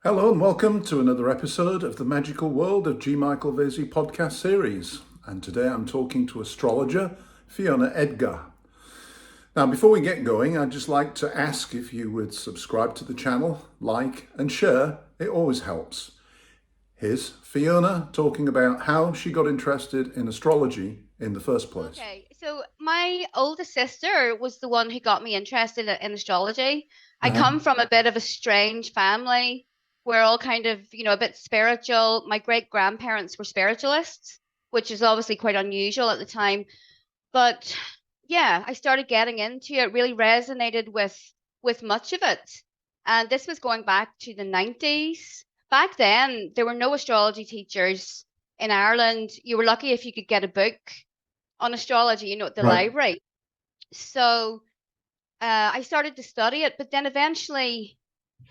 Hello and welcome to another episode of the Magical World of G. Michael Vasey podcast series. And today I'm talking to astrologer Fiona Aedgar. Now, before we get going, I'd just like to ask if you would subscribe to the channel, like and share. It always helps. Here's Fiona talking about how she got interested in astrology in the first place. Okay, so my oldest sister was the one who got me interested in astrology. I Uh-huh. come from a bit of a strange family. We're all kind of, a bit spiritual. My great grandparents were spiritualists, which is obviously quite unusual at the time. But yeah, I started getting into it, really resonated with much of it. And this was going back to the 90s. Back then, there were no astrology teachers in Ireland. You were lucky if you could get a book on astrology, at the Right. library. So I started to study it, but then eventually,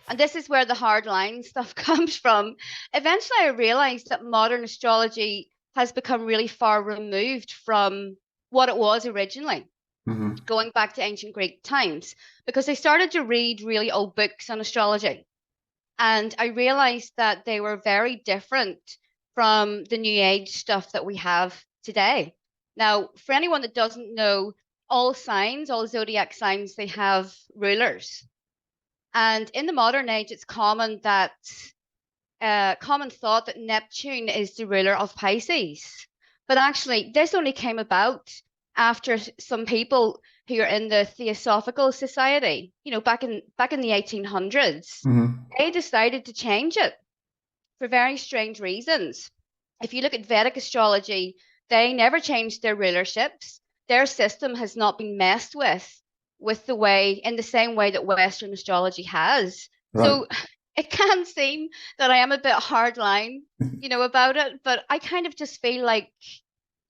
and this is where the hard line stuff comes from, eventually I realized that modern astrology has become really far removed from what it was originally, Mm-hmm. going back to ancient Greek times, because I started to read really old books on astrology. And I realized that they were very different from the New Age stuff that we have today. Now, for anyone that doesn't know, all signs, all zodiac signs, they have rulers. And in the modern age, it's common thought that Neptune is the ruler of Pisces. But actually, this only came about after some people who are in the Theosophical Society, back in the 1800s, Mm-hmm. they decided to change it for very strange reasons. If you look at Vedic astrology, they never changed their rulerships. Their system has not been messed with in the same way that Western astrology has. Right. So it can seem that I am a bit hardline, about it, but I kind of just feel like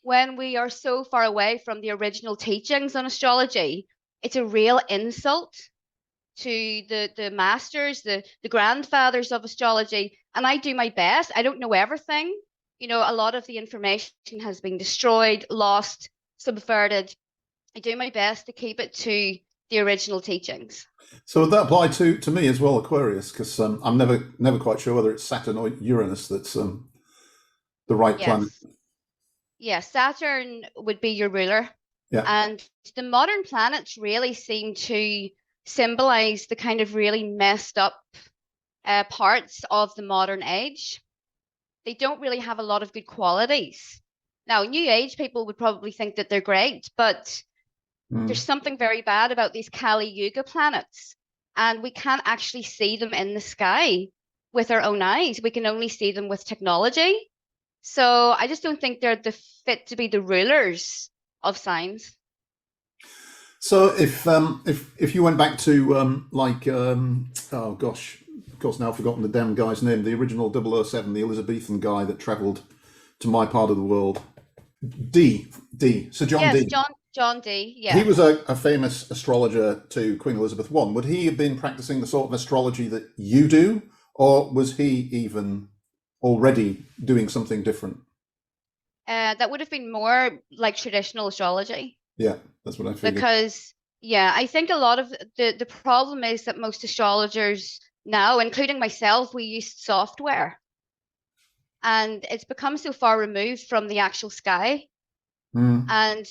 when we are so far away from the original teachings on astrology, it's a real insult to the masters, the grandfathers of astrology, and I do my best. I don't know everything. A lot of the information has been destroyed, lost, subverted. I do my best to keep it to the original teachings. So would that apply to me as well, Aquarius? Because I'm never quite sure whether it's Saturn or Uranus that's the right planet. Yes. Yes, Saturn would be your ruler. Yeah. And the modern planets really seem to symbolize the kind of really messed up parts of the modern age. They don't really have a lot of good qualities. Now, New Age people would probably think that they're great, but there's Mm. something very bad about these Kali Yuga planets, and we can't actually see them in the sky with our own eyes. We can only see them with technology. So I just don't think they're the fit to be the rulers of signs. So if you went back to oh gosh, of course now I've forgotten the damn guy's name, the original 007, the Elizabethan guy that travelled to my part of the world, Sir John Yes, D. John D. He Yeah. was a famous astrologer to Queen Elizabeth I. Would he have been practicing the sort of astrology that you do, or was he even already doing something different? That would have been more like traditional astrology. Yeah, that's what I figured. Because yeah, I think a lot of the problem is that most astrologers now, including myself, we use software, and it's become so far removed from the actual sky. Mm. And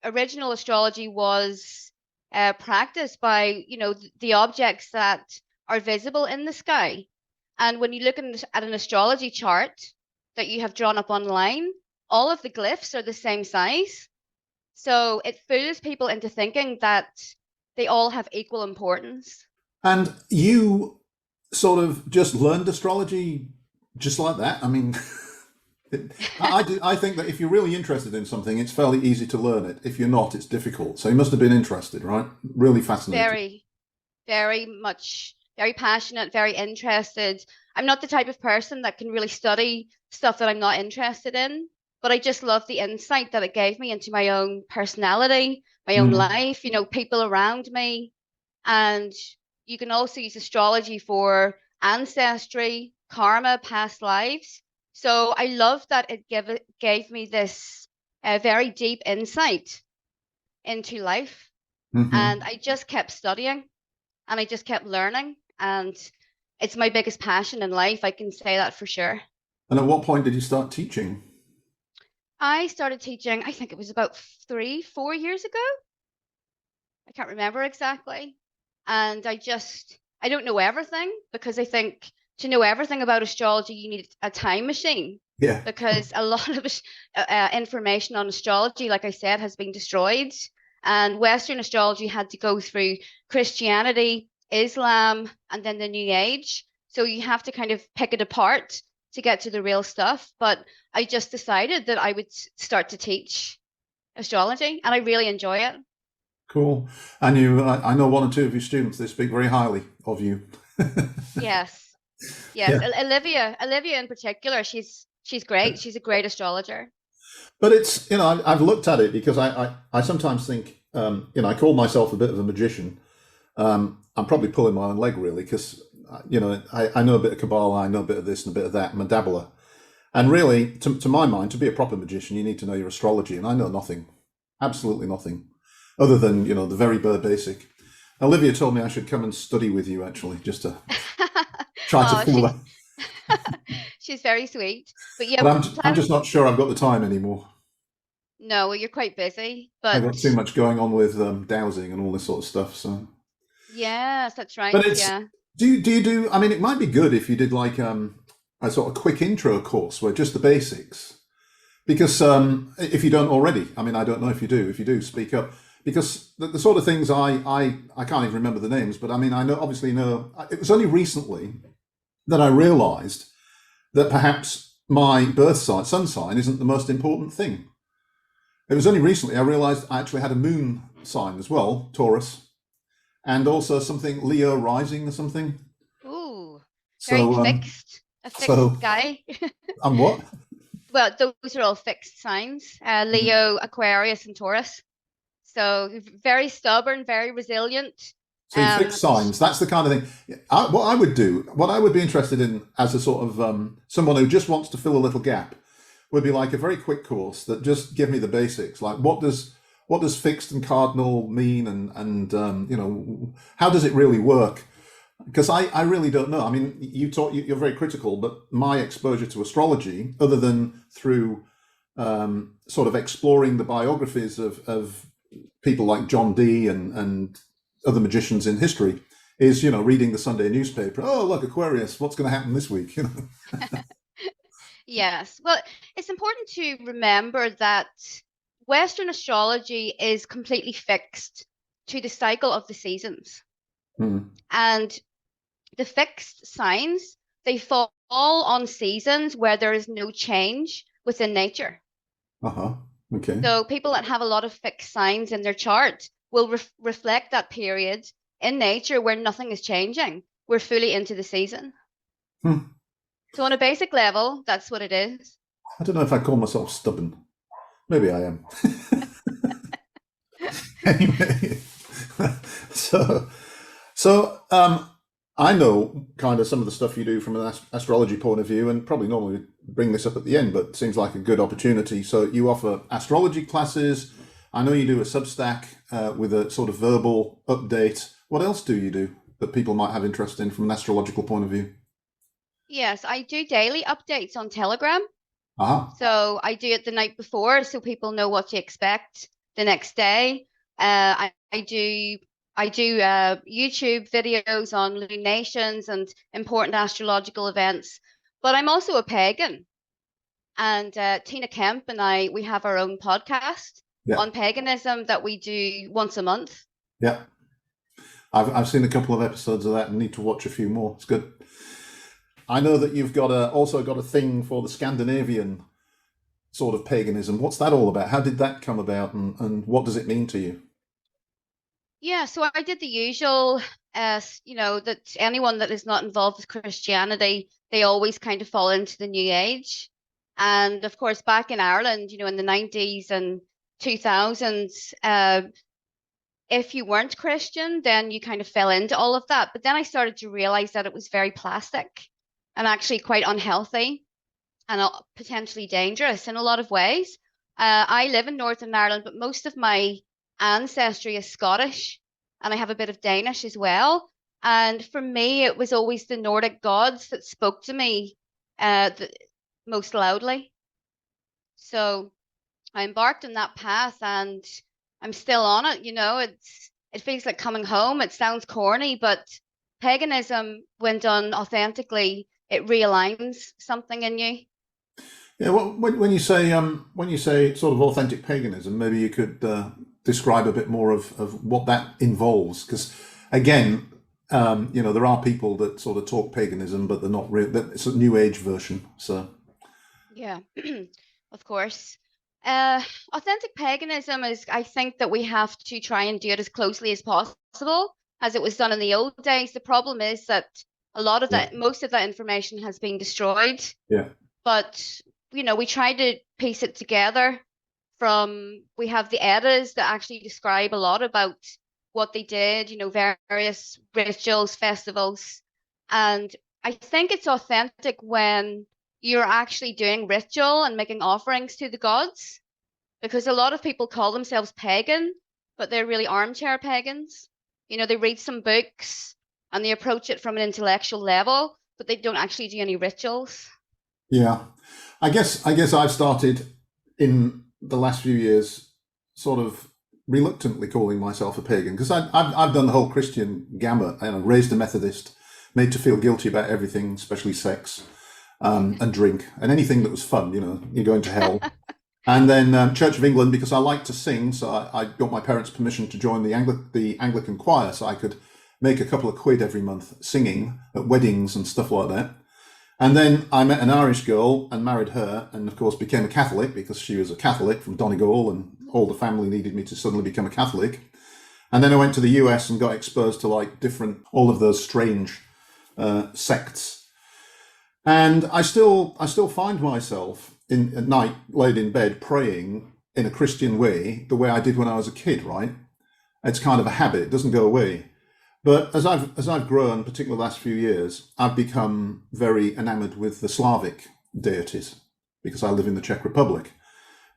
original astrology was practiced by the objects that are visible in the sky. And when you look at an astrology chart that you have drawn up online, all of the glyphs are the same size. So it fools people into thinking that they all have equal importance. And you sort of just learned astrology just like that. I mean, I think that if you're really interested in something, it's fairly easy to learn it. If you're not, it's difficult. So you must have been interested, right? Really fascinated. Very, very much, very passionate, very interested. I'm not the type of person that can really study stuff that I'm not interested in, but I just love the insight that it gave me into my own personality, my own Mm. life, people around me. And you can also use astrology for ancestry, karma, past lives. So I love that it gave me this very deep insight into life. Hmm. And I just kept studying and I just kept learning. And it's my biggest passion in life. I can say that for sure. And at what point did you start teaching? I started teaching, I think it was about 3, 4 years ago. I can't remember exactly. And I don't know everything because I think to know everything about astrology, you need a time machine Yeah. because a lot of information on astrology, like I said, has been destroyed. And Western astrology had to go through Christianity, Islam, and then the New Age. So you have to kind of pick it apart to get to the real stuff. But I just decided that I would start to teach astrology, and I really enjoy it. Cool. And I know one or two of your students, they speak very highly of you. Yes. Yes. Yeah. Olivia in particular, she's great. She's a great astrologer. But it's, I've looked at it because I sometimes think, I call myself a bit of a magician. I'm probably pulling my own leg really because, I know a bit of Kabbalah, I know a bit of this and a bit of that, I'm a dabbler. And really, to my mind, to be a proper magician, you need to know your astrology. And I know nothing, absolutely nothing, other than, the very bare basic. Olivia told me I should come and study with you, actually, just to try to fool her. She's very sweet. But yeah, But I'm just not sure I've got the time anymore. No, you're quite busy. I've But got too much going on with dowsing and all this sort of stuff. So, yes, that's right. but it's Yeah. do you do? I mean, it might be good if you did like a sort of quick intro course where just the basics. Because if you don't already, I mean, I don't know if you do. If you do, speak up. Because the sort of things I can't even remember the names, but I mean, I obviously know. It was only recently that I realised that perhaps my birth sign, sun sign, isn't the most important thing. It was only recently I realised I actually had a moon sign as well, Taurus, and also something Leo rising or something. Ooh, very So, fixed. A fixed guy. I'm what? Well, those are all fixed signs. Leo, Aquarius, and Taurus. So very stubborn, very resilient. So you fix signs. That's the kind of thing. What I would do, what I would be interested in as a sort of someone who just wants to fill a little gap, would be like a very quick course that just give me the basics. Like what does fixed and cardinal mean, and how does it really work? Because I really don't know. I mean, you're very critical, but my exposure to astrology, other than through sort of exploring the biographies of people like John Dee and other magicians in history, is reading the Sunday newspaper. Oh, look, Aquarius, what's going to happen this week? Yes. Well, it's important to remember that Western astrology is completely fixed to the cycle of the seasons. And the fixed signs, they fall on seasons where there is no change within nature. Okay. So people that have a lot of fixed signs in their chart will reflect that period in nature where nothing is changing. We're fully into the season. So on a basic level, that's what it is. I don't know if I call myself stubborn. Maybe I am. Anyway, so I know kind of some of the stuff you do from an astrology point of view, and probably normally bring this up at the end, but it seems like a good opportunity. So you offer astrology classes. I know you do a Substack with a sort of verbal update. What else do you do that people might have interest in from an astrological point of view? Yes, I do daily updates on Telegram. So I do it the night before so people know what to expect the next day. I do YouTube videos on lunations and important astrological events. But I'm also a pagan. And Tina Kemp and we have our own podcast on paganism that we do once a month. Yeah. I've seen a couple of episodes of that and need to watch a few more. It's good. I know that you've also got a thing for the Scandinavian sort of paganism. What's that all about? How did that come about, and what does it mean to you? Yeah, so I did the usual, that anyone that is not involved with Christianity, they always kind of fall into the New Age. And of course, back in Ireland, in the 90s and 2000s, if you weren't Christian, then you kind of fell into all of that. But then I started to realize that it was very plastic and actually quite unhealthy and potentially dangerous in a lot of ways. I live in Northern Ireland, but most of my ancestry is Scottish, and I have a bit of Danish as well. And for me, it was always the Nordic gods that spoke to me most loudly. So I embarked on that path and I'm still on it. It feels like coming home. It sounds corny, but paganism, when done authentically, it realigns something in you. Yeah, well, when you say sort of authentic paganism, maybe you could describe a bit more of what that involves, because again, there are people that sort of talk paganism, but they're not real. It's a new age version. So Yeah, of course. Authentic paganism is, I think that we have to try and do it as closely as possible as it was done in the old days. The problem is that a lot of yeah, that, most of that information has been destroyed, yeah, but we try to piece it together we have the Eddas that actually describe a lot about what they did, various rituals, festivals. And I think it's authentic when you're actually doing ritual and making offerings to the gods, because a lot of people call themselves pagan, but they're really armchair pagans. They read some books and they approach it from an intellectual level, but they don't actually do any rituals. yeah. I guess I've started in the last few years, sort of reluctantly calling myself a pagan, because I've done the whole Christian gamut. Raised a Methodist, made to feel guilty about everything, especially sex, and drink, and anything that was fun. You're going to hell. And then Church of England, because I like to sing, so I got my parents' permission to join the Anglican choir, so I could make a couple of quid every month singing at weddings and stuff like that. And then I met an Irish girl and married her, and of course became a Catholic because she was a Catholic from Donegal, and all the family needed me to suddenly become a Catholic. And then I went to the US and got exposed to all of those strange sects. And I still find myself at night laid in bed praying in a Christian way, the way I did when I was a kid, right? It's kind of a habit, it doesn't go away. But as I've grown, particularly the last few years, I've become very enamored with the Slavic deities, because I live in the Czech Republic,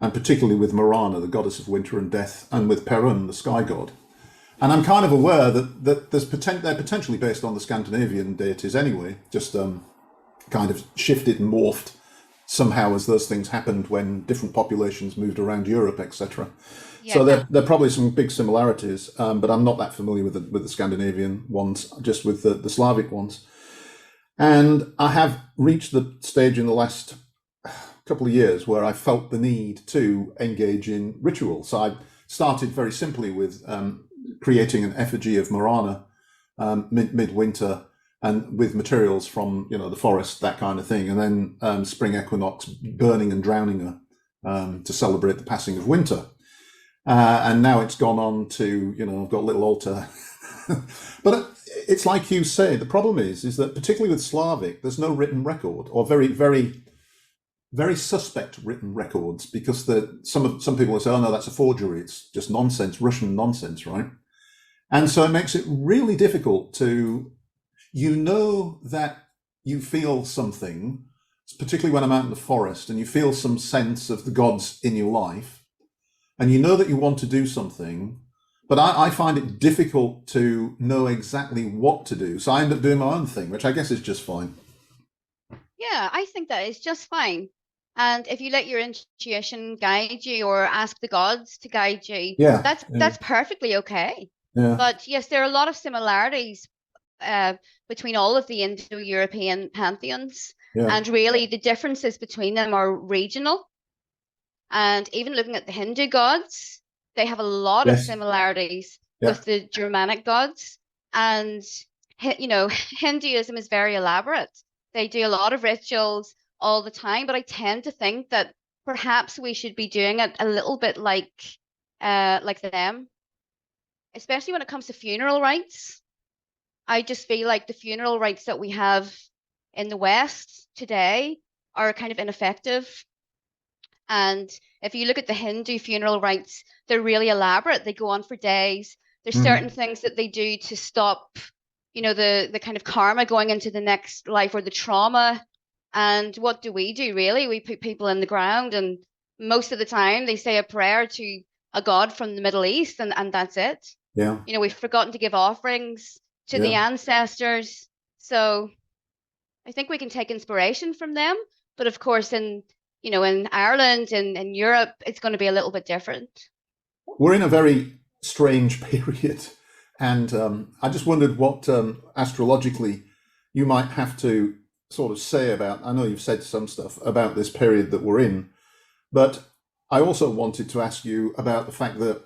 and particularly with Marana, the goddess of winter and death, and with Perun, the sky god. And I'm kind of aware that they're potentially based on the Scandinavian deities anyway, just kind of shifted and morphed somehow as those things happened when different populations moved around Europe, etc. Yeah. So there are probably some big similarities, but I'm not that familiar with the Scandinavian ones, just with the Slavic ones. And I have reached the stage in the last couple of years where I felt the need to engage in ritual. So I started very simply with creating an effigy of Marana midwinter, and with materials from the forest, that kind of thing, and then spring equinox, burning and drowning her to celebrate the passing of winter. And now it's gone on to I've got a little altar. But it's like you say, the problem is that particularly with Slavic, there's no written record, or very, very, very suspect written records, because some people will say, oh no, that's a forgery, it's just nonsense, Russian nonsense, right? And so it makes it really difficult to, that you feel something, particularly when I'm out in the forest, and you feel some sense of the gods in your life, and you know that you want to do something, but I find it difficult to know exactly what to do. So I end up doing my own thing, which I guess is just fine. Yeah, I think that is just fine. And if you let your intuition guide you, or ask the gods to guide you, that's perfectly okay. Yeah. But yes, there are a lot of similarities between all of the Indo-European pantheons. Yeah. And really the differences between them are regional. And even looking at the Hindu gods, they have a lot of similarities with the Germanic gods. And Hinduism is very elaborate. They do a lot of rituals all the time, but I tend to think that perhaps we should be doing it a little bit like them, especially when it comes to funeral rites. I just feel like the funeral rites that we have in the West today are kind of ineffective. And if you look at the Hindu funeral rites, they're really elaborate. They go on for days. There's certain things that they do to stop, the kind of karma going into the next life, or the trauma. And what do? Really? We put people in the ground, and most of the time they say a prayer to a god from the Middle East, and that's it. Yeah. We've forgotten to give offerings to the ancestors. So I think we can take inspiration from them. But of course, in Ireland and in Europe, it's going to be a little bit different. We're in a very strange period. And I just wondered what astrologically you might have to sort of say about, I know you've said some stuff about this period that we're in, but I also wanted to ask you about the fact that,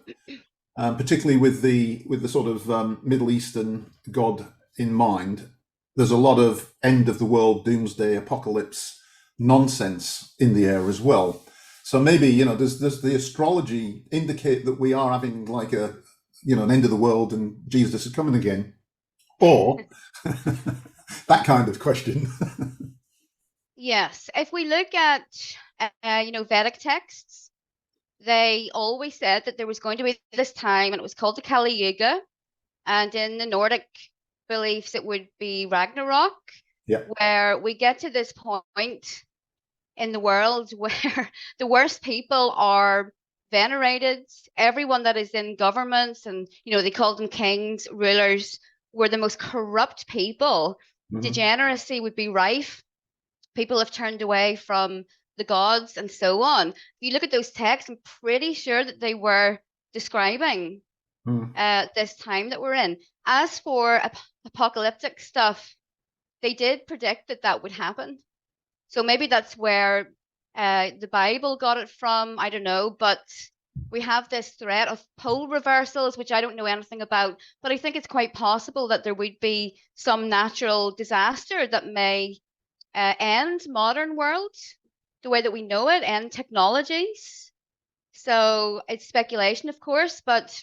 particularly with the sort of Middle Eastern god in mind, there's a lot of end of the world, doomsday, apocalypse nonsense in the air as well. So maybe, does the astrology indicate that we are having like an end of the world and Jesus is coming again? Or that kind of question. Yes. If we look at, Vedic texts, they always said that there was going to be this time, and it was called the Kali Yuga. And in the Nordic beliefs, it would be Ragnarok, where we get to this point in the world where the worst people are venerated. Everyone that is in governments, and they call them kings, rulers, were the most corrupt people. Mm-hmm. Degeneracy would be rife. People have turned away from the gods and so on. If you look at those texts, I'm pretty sure that they were describing this time that we're in. As for apocalyptic stuff, they did predict that would happen. So maybe that's where the Bible got it from. I don't know, but we have this threat of pole reversals, which I don't know anything about, but I think it's quite possible that there would be some natural disaster that may end modern world the way that we know it, end technologies. So it's speculation, of course, but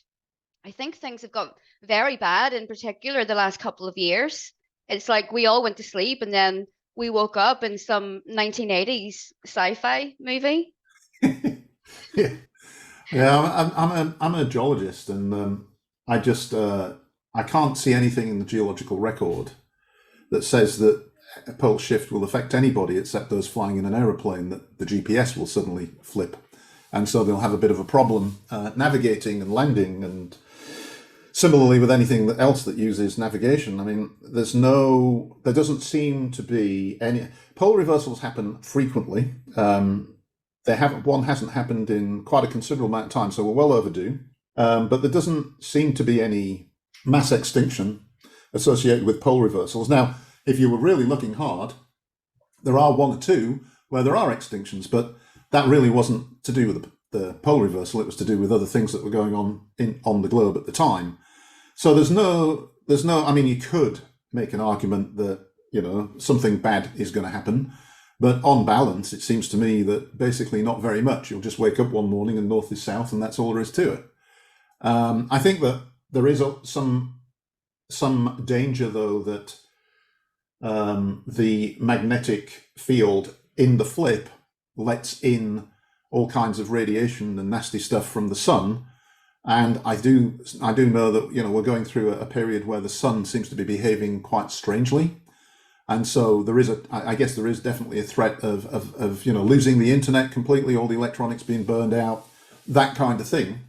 I think things have got very bad, in particular the last couple of years. It's like we all went to sleep and then we woke up in some 1980s sci-fi movie. I'm a geologist, and I can't see anything in the geological record that says that a pole shift will affect anybody except those flying in an aeroplane, that the GPS will suddenly flip. And so they'll have a bit of a problem navigating and landing. And similarly with anything else that uses navigation, I mean, there doesn't seem to be any. Pole reversals happen frequently. One hasn't happened in quite a considerable amount of time, so we're well overdue. But there doesn't seem to be any mass extinction associated with pole reversals. Now, if you were really looking hard, there are one or two where there are extinctions, but that really wasn't to do with the pole reversal. It was to do with other things that were going on the globe at the time. So there's no. I mean, you could make an argument that something bad is going to happen, but on balance, it seems to me that basically not very much. You'll just wake up one morning and north is south, and that's all there is to it. I think that there is some danger, though, that the magnetic field in the flip lets in all kinds of radiation and nasty stuff from the sun. And I do know that we're going through a period where the sun seems to be behaving quite strangely, and so I guess there is definitely a threat of losing the internet completely, all the electronics being burned out, that kind of thing.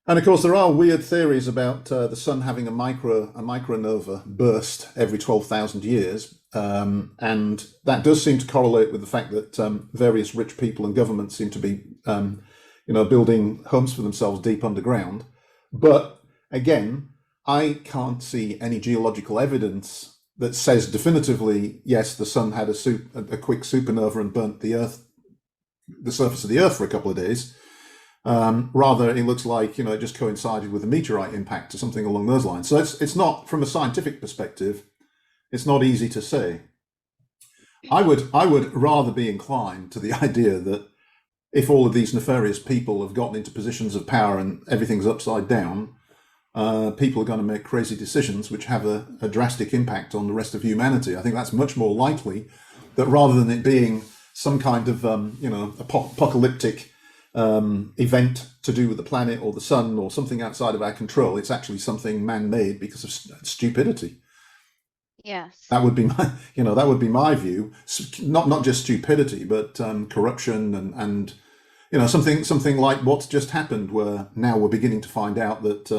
And of course, there are weird theories about the sun having a micronova burst every 12,000 years, and that does seem to correlate with the fact that various rich people and governments seem to be, building homes for themselves deep underground. But again, I can't see any geological evidence that says definitively, yes, the sun had a quick supernova and burnt the surface of the Earth for a couple of days. Rather, it looks like it just coincided with a meteorite impact or something along those lines. So it's not, from a scientific perspective, it's not easy to say. I would rather be inclined to the idea that if all of these nefarious people have gotten into positions of power and everything's upside down, people are going to make crazy decisions which have a drastic impact on the rest of humanity. I think that's much more likely, that rather than it being some kind of apocalyptic event to do with the planet or the sun or something outside of our control, it's actually something man-made because of stupidity. Yes, that would be my view. Not just stupidity, but corruption and something like what's just happened, where now we're beginning to find out that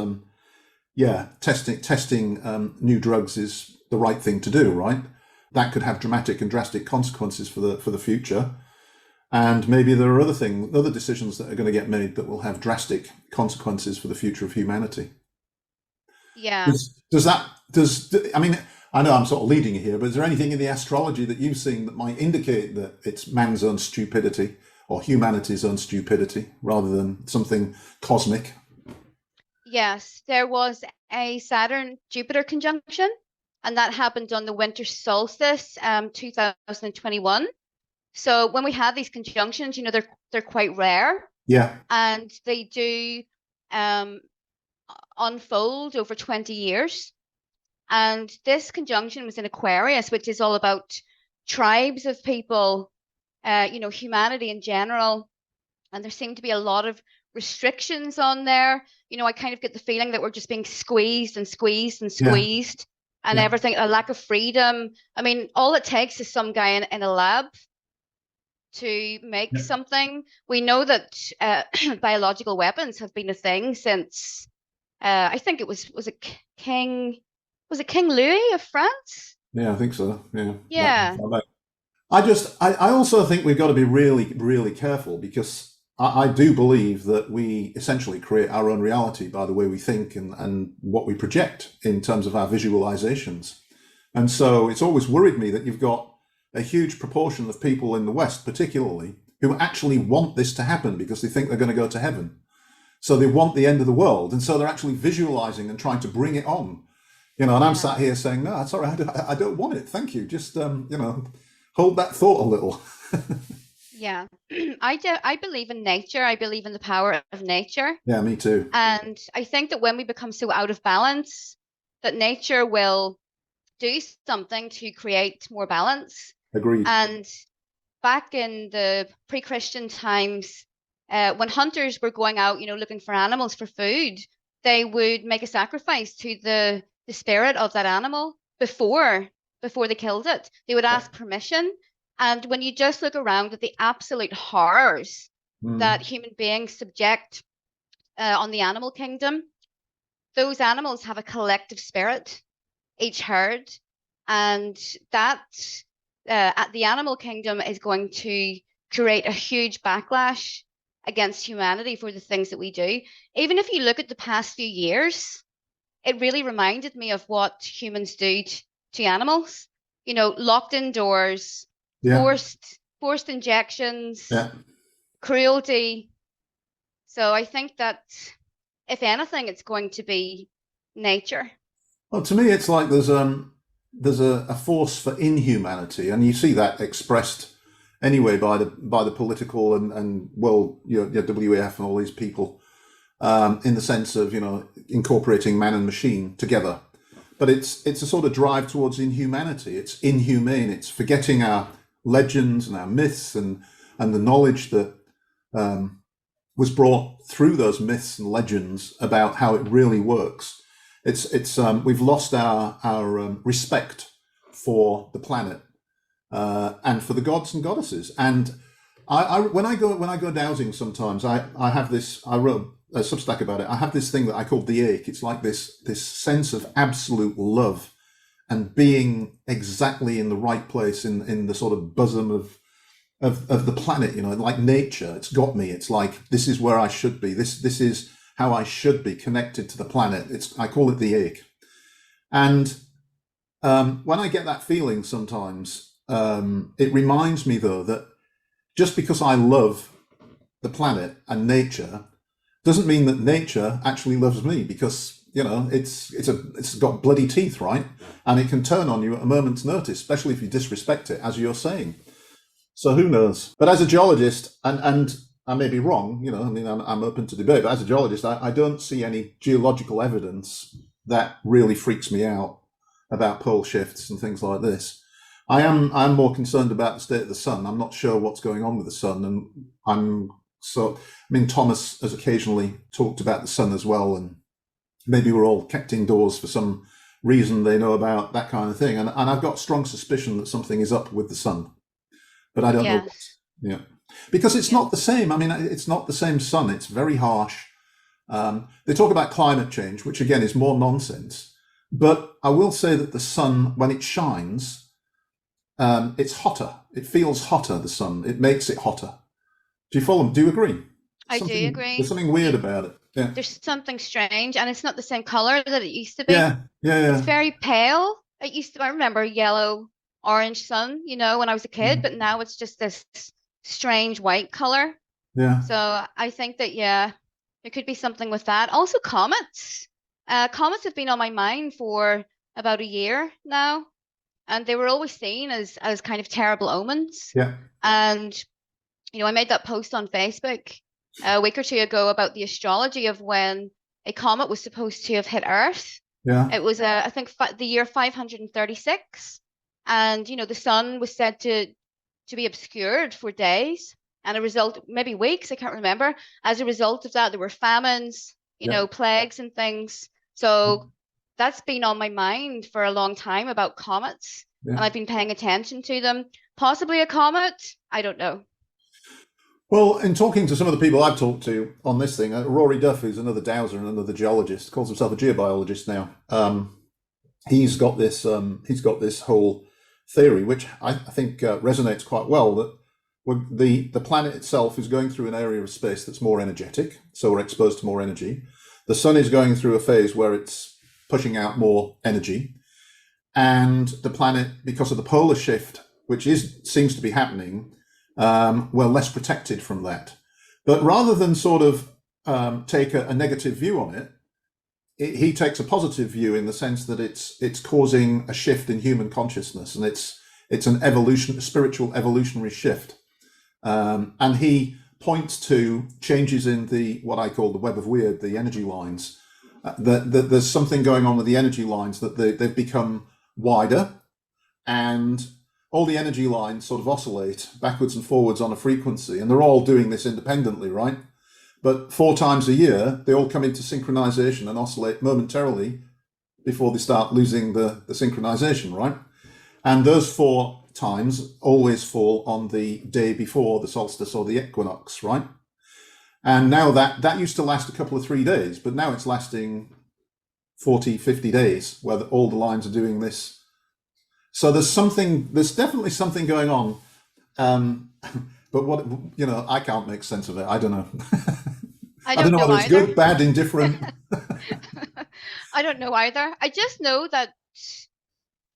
yeah, testing new drugs is the right thing to do, right? That could have dramatic and drastic consequences for the future. And maybe there are other decisions that are going to get made that will have drastic consequences for the future of humanity. Yeah. I mean, I know I'm sort of leading you here, but is there anything in the astrology that you've seen that might indicate that it's man's own stupidity or humanity's own stupidity rather than something cosmic? Yes, there was a Saturn-Jupiter conjunction, and that happened on the winter solstice, 2021. So when we have these conjunctions, they're quite rare, Yeah, and they do unfold over 20 years. And this conjunction was in Aquarius, which is all about tribes of people, humanity in general. And there seemed to be a lot of restrictions on there. I kind of get the feeling that we're just being squeezed and squeezed and yeah, squeezed, and yeah, everything, a lack of freedom. I mean, all it takes is some guy in a lab to make yeah. something. We know that biological weapons have been a thing since I think it was it King Louis of France? Yeah, I think so. Yeah. Yeah. I also think we've got to be really, really careful because I do believe that we essentially create our own reality by the way we think and what we project in terms of our visualizations. And so it's always worried me that you've got a huge proportion of people in the West, particularly, who actually want this to happen because they think they're going to go to heaven. So they want the end of the world. And so they're actually visualizing and trying to bring it on. And I'm sat here saying, no, it's all right. I don't want it. Thank you. Just, hold that thought a little. Yeah. I believe in nature. I believe in the power of nature. Yeah, me too. And I think that when we become so out of balance, that nature will do something to create more balance. Agreed. And back in the pre-Christian times, when hunters were going out, looking for animals for food, they would make a sacrifice to the spirit of that animal before they killed it. They would ask permission. And when you just look around at the absolute horrors that human beings subject on the animal kingdom, those animals have a collective spirit, each herd, and that at the animal kingdom is going to create a huge backlash against humanity for the things that we do. Even if you look at the past few years, it really reminded me of what humans do to animals. Locked indoors, Yeah. forced injections, Yeah. cruelty. So I think that if anything, it's going to be nature. Well, to me, it's like there's a force for inhumanity, and you see that expressed anyway by the political and well, WEF and all these people, in the sense of incorporating man and machine together. But it's a sort of drive towards inhumanity. It's inhumane. It's forgetting our legends and our myths and the knowledge that was brought through those myths and legends about how it really works. It's we've lost our respect for the planet and for the gods and goddesses. And when I go dowsing, sometimes I have this. I wrote a Substack about it. I have this thing that I call the ache. It's like this sense of absolute love and being exactly in the right place in the sort of bosom of the planet. Like nature. It's got me. It's like this is where I should be. This is how I should be connected to the planet. I call it the ache. And when I get that feeling sometimes, it reminds me though that just because I love the planet and nature doesn't mean that nature actually loves me, because it's got bloody teeth, right? And it can turn on you at a moment's notice, especially if you disrespect it, as you're saying. So who knows? But as a geologist, and I may be wrong, I'm open to debate, but as a geologist, I don't see any geological evidence that really freaks me out about pole shifts and things like this. I'm more concerned about the state of the sun. I'm not sure what's going on with the sun, and Thomas has occasionally talked about the sun as well, and maybe we're all kept indoors for some reason they know about, that kind of thing. And I've got strong suspicion that something is up with the sun, but I don't know what. Yeah, because it's not the same. It's not the same sun. It's very harsh. They talk about climate change, which again is more nonsense. But I will say that the sun, when it shines, it's hotter. It feels hotter, the sun. It makes it hotter. Do you follow? Do you agree? I do There's agree. something weird about it. Yeah. There's something strange, and it's not the same color that it used to be. Yeah. It's very pale. I remember yellow, orange sun, when I was a kid, but now it's just this strange white color. Yeah. So I think that, yeah, there could be something with that. Also, comets. Comets have been on my mind for about a year now, and they were always seen as kind of terrible omens. Yeah. And, I made that post on Facebook a week or two ago about the astrology of when a comet was supposed to have hit Earth. Yeah. It was, I think, the year 536, and the sun was said to be obscured for days, and a result, maybe weeks, I can't remember. As a result of that, there were famines, plagues and things. So that's been on my mind for a long time about comets, and I've been paying attention to them. Possibly a comet, I don't know. Well, in talking to some of the people I've talked to on this thing, Rory Duff, who's another dowser and another geologist, calls himself a geobiologist now. He's got this whole theory, which I think resonates quite well, that the planet itself is going through an area of space that's more energetic, so we're exposed to more energy. The sun is going through a phase where it's pushing out more energy, and the planet, because of the polar shift, which seems to be happening, we're less protected from that. But rather than sort of take a negative view on it, he takes a positive view in the sense that it's causing a shift in human consciousness, and it's a spiritual evolutionary shift. And he points to changes in what I call the web of weird, the energy lines. That there's something going on with the energy lines, that they've become wider, and all the energy lines sort of oscillate backwards and forwards on a frequency, and they're all doing this independently, right? But 4 times a year, they all come into synchronization and oscillate momentarily before they start losing the synchronization, right? And those 4 times always fall on the day before the solstice or the equinox, right? And now that used to last a couple of 3 days, but now it's lasting 40, 50 days where all the lines are doing this. So there's definitely something going on. But what, I can't make sense of it. I don't know. I don't know whether it's either. good, bad, indifferent. I don't know either. I just know that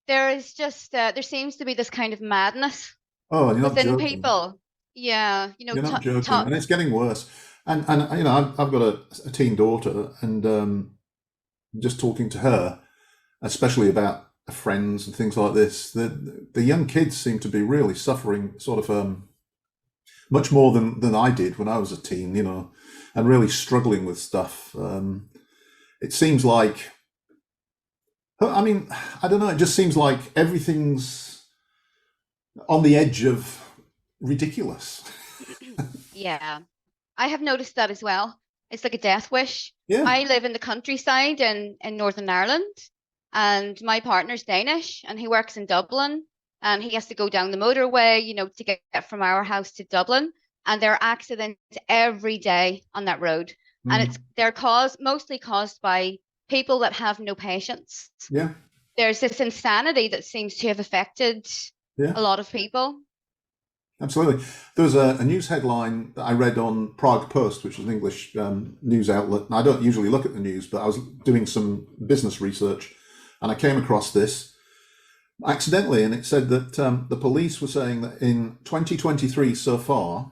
there is just there seems to be this kind of madness within people. Yeah, you're not joking, and it's getting worse. And I've got a teen daughter, and just talking to her, especially about friends and things like this, the young kids seem to be really suffering sort of much more than I did when I was a teen, and really struggling with stuff. It seems like, I don't know, it just seems like everything's on the edge of ridiculous. Yeah, I have noticed that as well. It's like a death wish. Yeah. I live in the countryside in Northern Ireland, and my partner's Danish, and he works in Dublin, and he has to go down the motorway, to get from our house to Dublin. And there are accidents every day on that road. And they're mostly caused by people that have no patience. Yeah. There's this insanity that seems to have affected a lot of people. Absolutely. There was a news headline that I read on Prague Post, which is an English news outlet. And I don't usually look at the news, but I was doing some business research, and I came across this accidentally, and it said that the police were saying that in 2023 so far,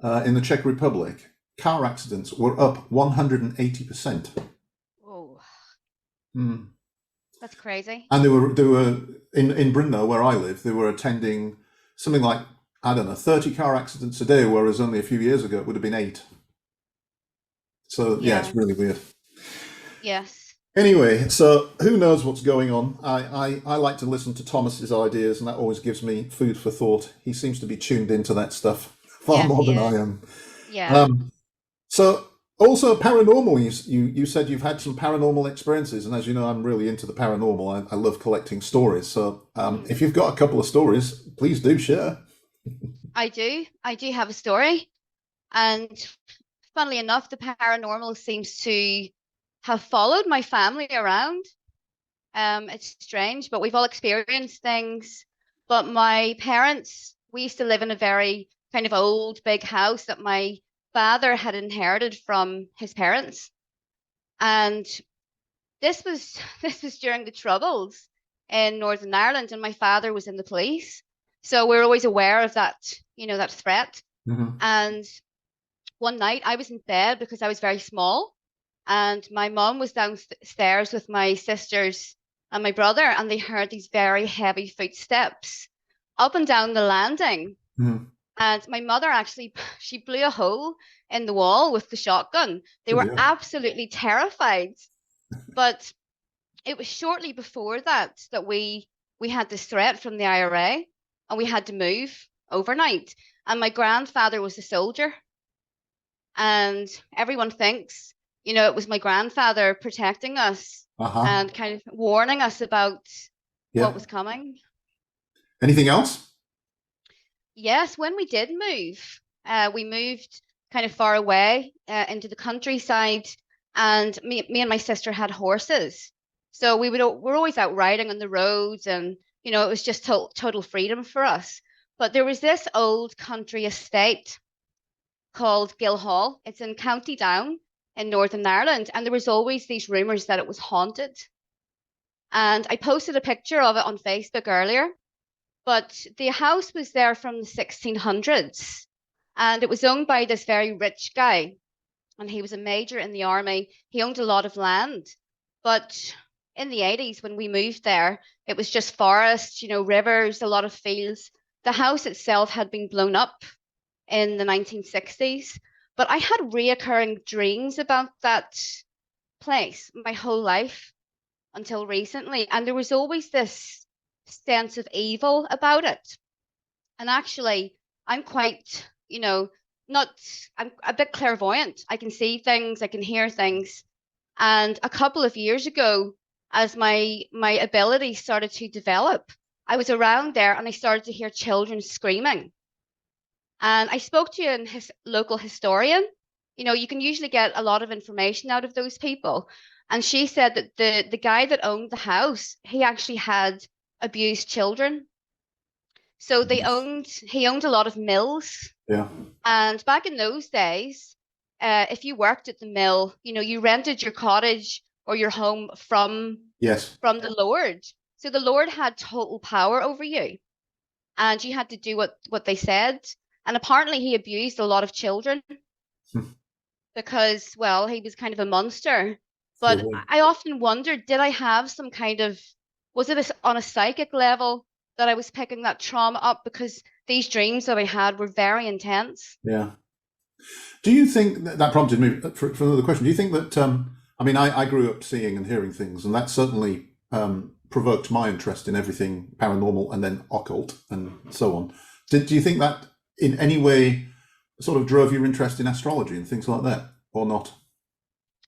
in the Czech Republic, car accidents were up 180%. Oh, Mm. That's crazy. And they were in Brno, where I live, they were attending something like, I don't know, 30 car accidents a day, whereas only a few years ago it would have been 8. So yeah, it's really weird. Yes. Anyway, so who knows what's going on? I like to listen to Thomas's ideas, and that always gives me food for thought. He seems to be tuned into that stuff far more than I am. Yeah. So also paranormal, you said you've had some paranormal experiences, and as you know, I'm really into the paranormal. I love collecting stories. So if you've got a couple of stories, please do share. I do have a story, and funnily enough, the paranormal seems to have followed my family around. It's strange, but we've all experienced things. But my parents, we used to live in a very kind of old, big house that my father had inherited from his parents. And this was this was during the Troubles in Northern Ireland, and my father was in the police. So we're always aware of that, that threat. Mm-hmm. And one night I was in bed because I was very small, and my mom was downstairs with my sisters and my brother, and they heard these very heavy footsteps up and down the landing. Mm-hmm. And my mother actually, she blew a hole in the wall with the shotgun. They were Yeah. absolutely terrified. But it was shortly before that we had this threat from the IRA, and we had to move overnight. And my grandfather was a soldier, and everyone thinks, it was my grandfather protecting us Uh-huh. and kind of warning us about Yeah. what was coming. Anything else? Yes, when we did move, we moved kind of far away into the countryside, and me and my sister had horses. So we're always out riding on the roads, and it was just total freedom for us. But there was this old country estate called Guildhall. It's in County Down in Northern Ireland, and there was always these rumors that it was haunted. And I posted a picture of it on Facebook earlier, but the house was there from the 1600s, and it was owned by this very rich guy, and he was a major in the army. He owned a lot of land, but in the 80s when we moved there, it was just forest, rivers, a lot of fields. The house itself had been blown up in the 1960s, but I had reoccurring dreams about that place my whole life until recently, and there was always this sense of evil about it. And actually, I'm quite, not, I'm a bit clairvoyant. I can see things, I can hear things. And a couple of years ago, as my ability started to develop, I was around there and I started to hear children screaming. And I spoke to a local historian. You can usually get a lot of information out of those people. And she said that the guy that owned the house, he actually had abused children. So he owned a lot of mills. Yeah. And back in those days, if you worked at the mill, you rented your cottage or your home from the Lord. So the Lord had total power over you, and you had to do what they said. And apparently he abused a lot of children because, well, he was kind of a monster. But I often wondered, did I have some kind of, was it on a psychic level that I was picking that trauma up? Because these dreams that I had were very intense. Yeah. Do you think that prompted me for another question? Do you think that, I grew up seeing and hearing things, and that certainly provoked my interest in everything paranormal and then occult and so on. Do you think that in any way sort of drove your interest in astrology and things like that, or not?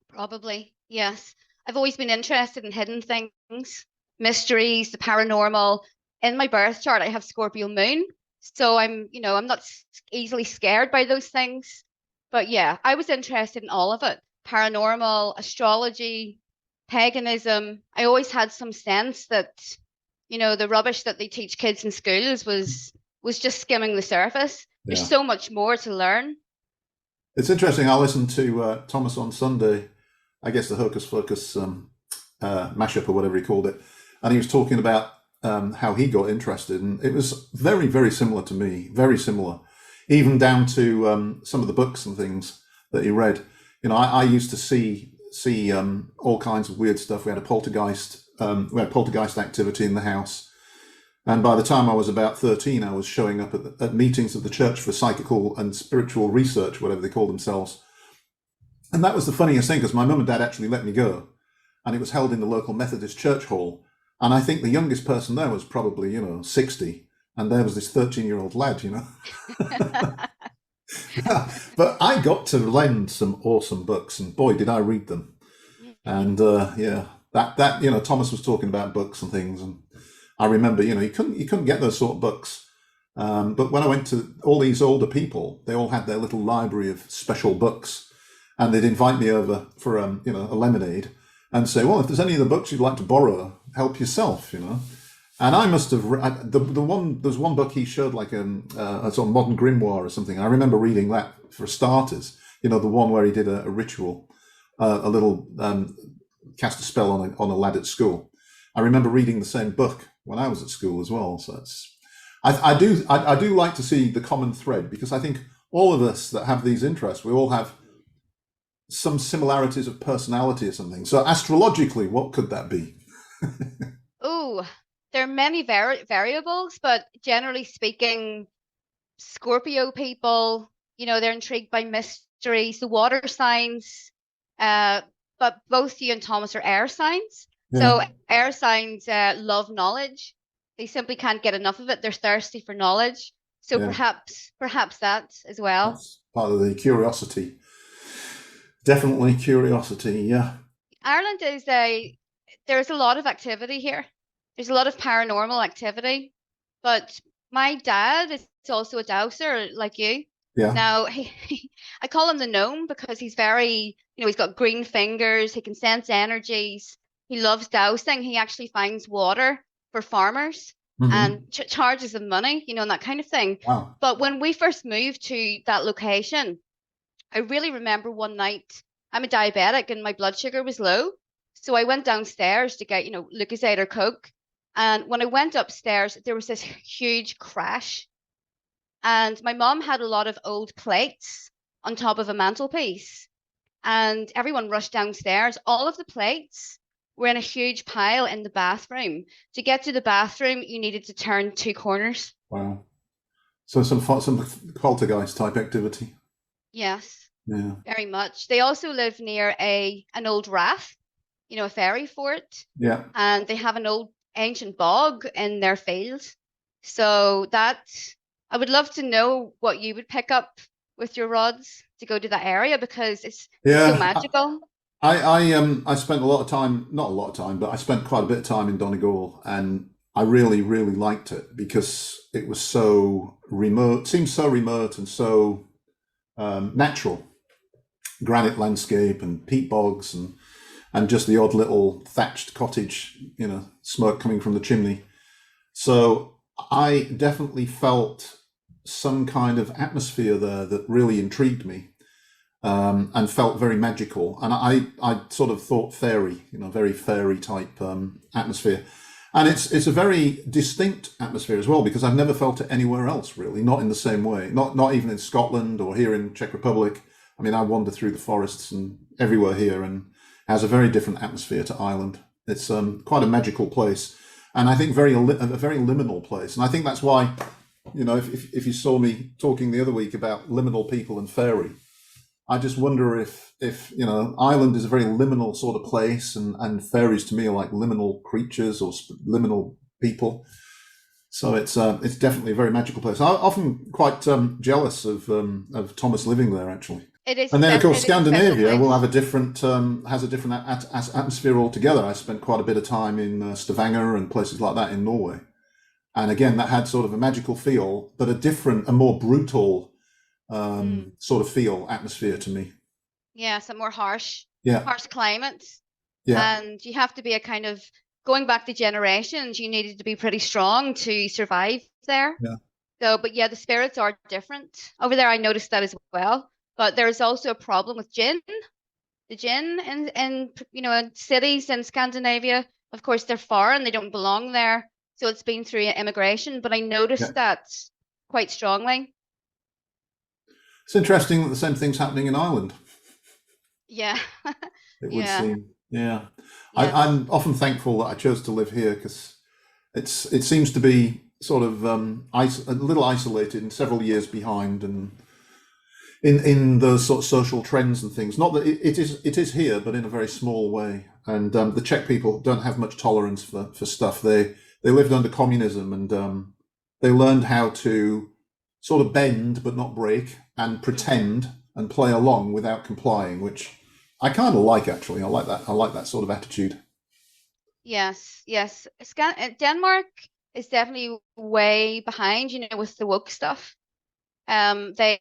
Probably, yes. I've always been interested in hidden things, mysteries, the paranormal. In my birth chart, I have Scorpio moon, so I'm not easily scared by those things. But yeah, I was interested in all of it. Paranormal, astrology, paganism. I always had some sense that, the rubbish that they teach kids in schools was just skimming the surface. There's so much more to learn. It's interesting. I listened to Thomas on Sunday, I guess the Hocus Pocus mashup or whatever he called it, and he was talking about how he got interested, and it was very, very similar to me, very similar, even down to some of the books and things that he read. I used to see all kinds of weird stuff. We had poltergeist activity in the house. And by the time I was about 13, I was showing up at meetings of the church for psychical and spiritual research, whatever they call themselves. And that was the funniest thing, because my mum and dad actually let me go. And it was held in the local Methodist church hall. And I think the youngest person there was probably, 60. And there was this 13-year-old lad, But I got to lend some awesome books, and boy, did I read them. And that Thomas was talking about books and things, and I remember, you couldn't get those sort of books. But when I went to all these older people, they all had their little library of special books. and they'd invite me over for a lemonade and say, well, if there's any of the books you'd like to borrow, help yourself, And I must have there's one book he showed, like a sort of modern grimoire or something. I remember reading that for starters. The one where he did a ritual, a little cast a spell on a lad at school. I remember reading the same book when I was at school as well. So I do like to see the common thread, because I think all of us that have these interests, we all have some similarities of personality or something. So astrologically, what could that be? Oh, there are many variables, but generally speaking, Scorpio people, they're intrigued by mysteries, the water signs, but both you and Thomas are air signs. Yeah. So air signs love knowledge. They simply can't get enough of it. They're thirsty for knowledge. So Yeah. perhaps that as well. That's part of the curiosity. Definitely curiosity, yeah. Ireland there's a lot of activity here. There's a lot of paranormal activity, but my dad is also a dowser like you. Yeah. Now, I call him the gnome because he's very, he's got green fingers. He can sense energies. He loves dowsing. He actually finds water for farmers and charges them money, and that kind of thing. Wow. But when we first moved to that location, I really remember one night, I'm a diabetic and my blood sugar was low. So I went downstairs to get, Lucozade or Coke. And when I went upstairs, there was this huge crash. And my mom had a lot of old plates on top of a mantelpiece. And everyone rushed downstairs. All of the plates were in a huge pile in the bathroom. To get to the bathroom, you needed to turn 2 corners. Wow. So some poltergeist type activity. Yes. Yeah. Very much. They also live near an old rath, a ferry fort. Yeah. And they have an old ancient bog in their field. So I would love to know what you would pick up with your rods to go to that area, because it's so magical. I spent a lot of time, not a lot of time, but I spent quite a bit of time in Donegal, and I really, really liked it because it was so remote, seemed so remote and so natural. Granite landscape and peat bogs and just the odd little thatched cottage, smoke coming from the chimney. So I definitely felt some kind of atmosphere there that really intrigued me, and felt very magical. And I sort of thought fairy, very fairy type atmosphere. And it's a very distinct atmosphere as well, because I've never felt it anywhere else, really, not in the same way, not even in Scotland or here in Czech Republic. I mean, I wander through the forests and everywhere here, and has a very different atmosphere to Ireland. It's quite a magical place, and I think a very liminal place. And I think that's why, if you saw me talking the other week about liminal people and fairy, I just wonder if Ireland is a very liminal sort of place, and fairies to me are like liminal creatures or liminal people. So it's definitely a very magical place. I'm often quite jealous of Thomas living there, actually. It is, and then of course Scandinavia will have a different has a different atmosphere altogether. I spent quite a bit of time in Stavanger and places like that in Norway, and again that had sort of a magical feel, but a more brutal sort of atmosphere to me. Yeah, some more harsh climate. Yeah, and you have to be a kind of, going back to generations, you needed to be pretty strong to survive there. Yeah. So, but yeah, the spirits are different over there. I noticed that as well. But there's also a problem with jinn. The jinn in in cities in Scandinavia, of course, they're foreign, they don't belong there. So it's been through immigration, but I noticed that quite strongly. It's interesting that the same thing's happening in Ireland. Yeah. It would seem. Yeah. I'm often thankful that I chose to live here, because it seems to be sort of a little isolated and several years behind, and in those sort of social trends and things. Not that it is here, but in a very small way. And the Czech people don't have much tolerance for stuff. They lived under communism, and they learned how to sort of bend but not break, and pretend and play along without complying, which I kind of like, actually. I like that. I like that sort of attitude. Yes. Denmark is definitely way behind, with the woke stuff. They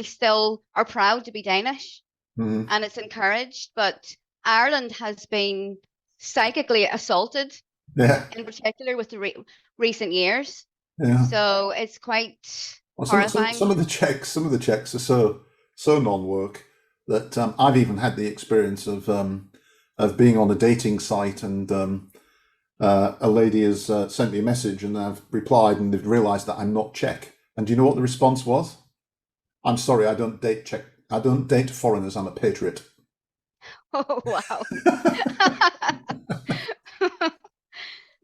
still are proud to be Danish. Mhm. and it's encouraged. But Ireland has been psychically assaulted, Yeah. in particular with the recent years. Yeah. So it's quite Well, horrifying. some of the checks are so non-work that I've even had the experience of being on a dating site, and a lady has sent me a message, and I've replied, and they've realised that I'm not Czech. And do you know what the response was? I'm sorry, I don't date Czech. I don't date foreigners. I'm a patriot. Oh, wow.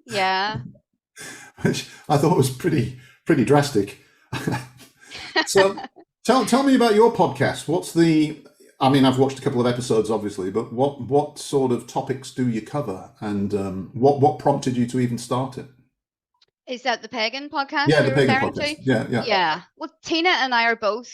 Yeah. Which I thought was pretty drastic. So tell me about your podcast. What's the? I mean, I've watched a couple of episodes, obviously, but what sort of topics do you cover, and what prompted you to even start it? Is that the pagan podcast Yeah, the you're pagan referring podcast. to? Yeah, yeah, Yeah. Well, Tina and I are both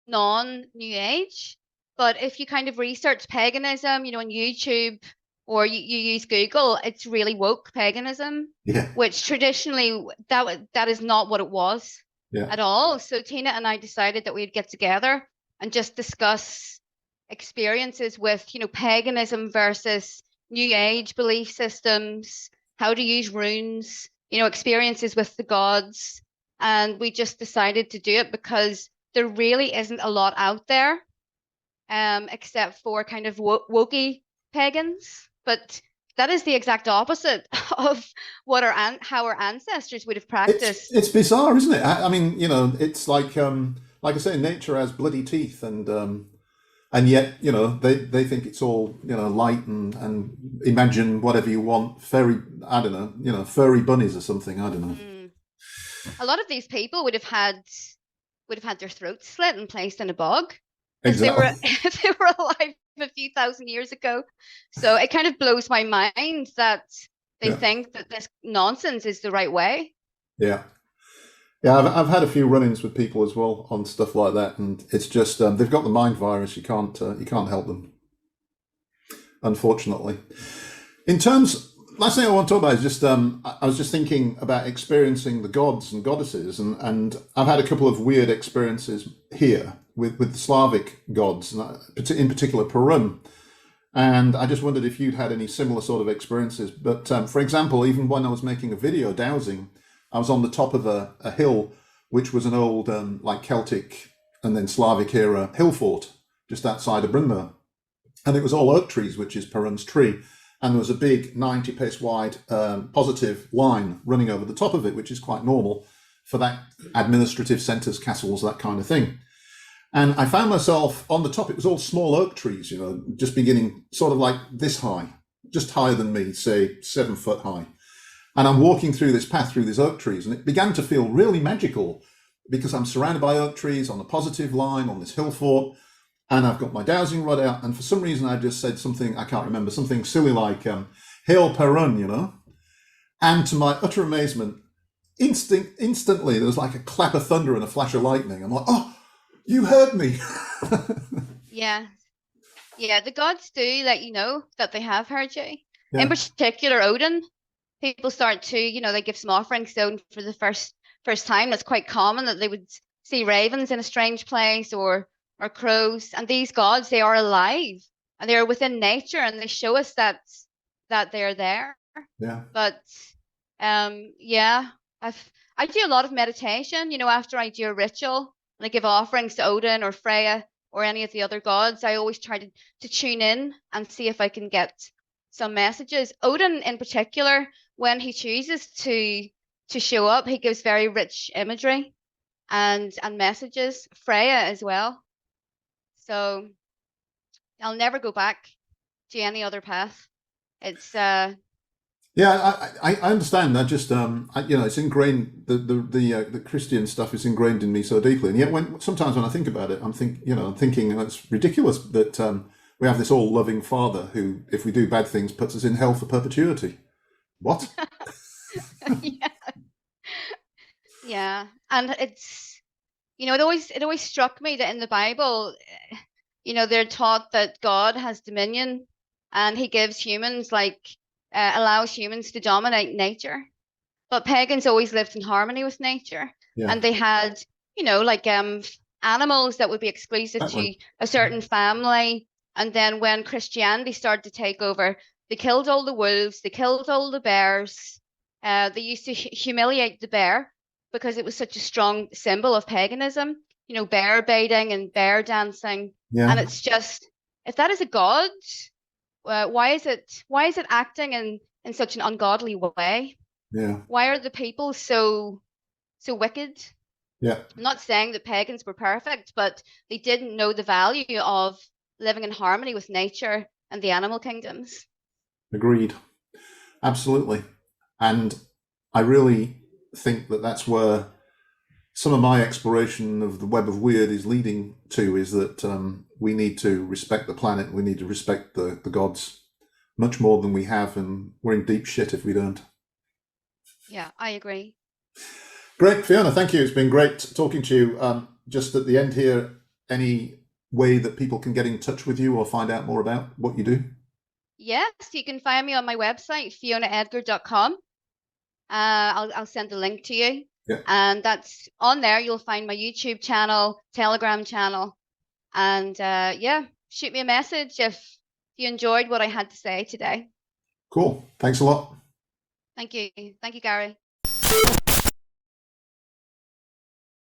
non-New Age, but if you kind of research paganism, on YouTube, or you use Google, it's really woke paganism, yeah, which traditionally that is not what it was yeah. at all. So Tina and I decided that we'd get together and just discuss experiences with, paganism versus New Age belief systems, how to use runes, experiences with the gods. And we just decided to do it because there really isn't a lot out there, except for kind of wokey pagans. But that is the exact opposite of what how our ancestors would have practiced. It's bizarre, isn't it? I mean, it's like I say, nature has bloody teeth, and yet, they think it's all, light, and imagine whatever you want. Fairy, I don't know, furry bunnies or something. I don't know. A lot of these people would have had their throats slit and placed in a bog if they were Exactly. if they were alive a few thousand years ago. So it kind of blows my mind that they Yeah, think that this nonsense is the right way. yeah, yeah. I've had a few run-ins with people as well on stuff like that, and it's just they've got the mind virus. You can't help them, unfortunately. In terms, last thing I want to talk about is just I was just thinking about experiencing the gods and goddesses, and I've had a couple of weird experiences here with the Slavic gods, and in particular Perun. And I just wondered if you'd had any similar sort of experiences. But for example, even when I was making a video dowsing, I was on the top of a hill, which was an old like Celtic and then Slavic era hill fort just outside of Brunmer. And it was all oak trees, which is Perun's tree. And there was a big 90 pace wide positive line running over the top of it, which is quite normal for that administrative centres, castles, that kind of thing. And I found myself on the top. It was all small oak trees, just beginning sort of like this high, just higher than me, say 7 foot high. And I'm walking through this path through these oak trees, and it began to feel really magical because I'm surrounded by oak trees on a positive line on this hill fort, and I've got my dowsing rod out. And for some reason, I just said something, I can't remember, something silly like, Hail Perun, And to my utter amazement, instantly, there was like a clap of thunder and a flash of lightning. I'm like, oh, you heard me. Yeah. Yeah, the gods do let you know that they have heard you. Yeah. In particular, Odin. People start to, they give some offerings to Odin for the first time. It's quite common that they would see ravens in a strange place, or crows. And these gods, they are alive and they are within nature, and they show us that they're there. Yeah. But yeah, I do a lot of meditation, after I do a ritual and I give offerings to Odin or Freya or any of the other gods. I always try to tune in and see if I can get some messages. Odin in particular, when he chooses to show up, he gives very rich imagery and messages. Freya as well. So I'll never go back to any other path. It's Yeah, I understand. I just it's ingrained. The Christian stuff is ingrained in me so deeply, and yet sometimes when I think about it, I'm thinking it's ridiculous that we have this all loving Father who, if we do bad things, puts us in hell for perpetuity. What? yeah. Yeah, and it's it always struck me that in the Bible, they're taught that God has dominion, and he gives humans allows humans to dominate nature. But pagans always lived in harmony with nature, Yeah. and they had animals that would be exclusive That one. to a certain family. And then when Christianity started to take over, they killed all the wolves, they killed all the bears. They used to humiliate the bear because it was such a strong symbol of paganism, you know, bear baiting and bear dancing. Yeah. And it's just, if that is a god, why is it acting in such an ungodly way? Yeah. Why are the people so wicked? Yeah. I'm not saying that pagans were perfect, but they didn't know the value of living in harmony with nature and the animal kingdoms. Agreed. Absolutely. And I really think that that's where some of my exploration of the web of weird is leading to, is that we need to respect the planet, we need to respect the gods much more than we have, and we're in deep shit if we don't. Yeah, I agree. Great, Fiona, thank you. It's been great talking to you. Just at the end here, any way that people can get in touch with you or find out more about what you do? Yes, you can find me on my website, fionaedgar.com. I'll send the link to you. Yeah. And that's on there. You'll find my YouTube channel, Telegram channel. And yeah, shoot me a message if you enjoyed what I had to say today. Cool. Thanks a lot. Thank you. Thank you, Gary.